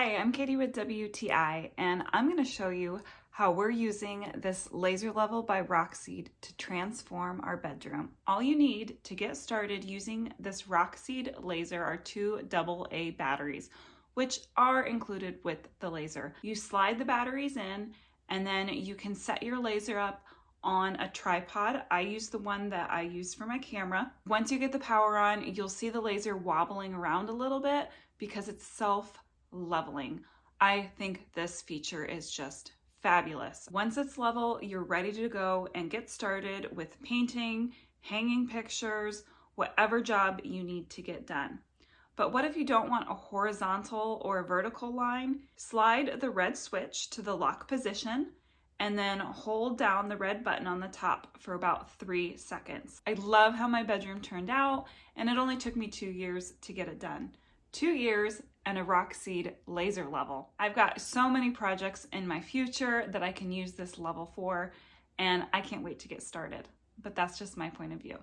Hi, I'm Katie with WTI, and I'm going to show you how we're using this laser level by RockSeed to transform our bedroom. All you need to get started using this RockSeed laser are two AA batteries, which are included with the laser. You slide the batteries in, and then you can set your laser up on a tripod. I use the one that I use for my camera. Once you get the power on, you'll see the laser wobbling around a little bit because it's self-leveling. I think this feature is just fabulous. Once it's level, you're ready to go and get started with painting, hanging pictures, whatever job you need to get done. But what if you don't want a horizontal or a vertical line? Slide the red switch to the lock position and then hold down the red button on the top for about 3 seconds. I love how my bedroom turned out, and it only took me 2 years to get it done. 2 years and a RockSeed laser level. I've got so many projects in my future that I can use this level for, and I can't wait to get started. But that's just my point of view.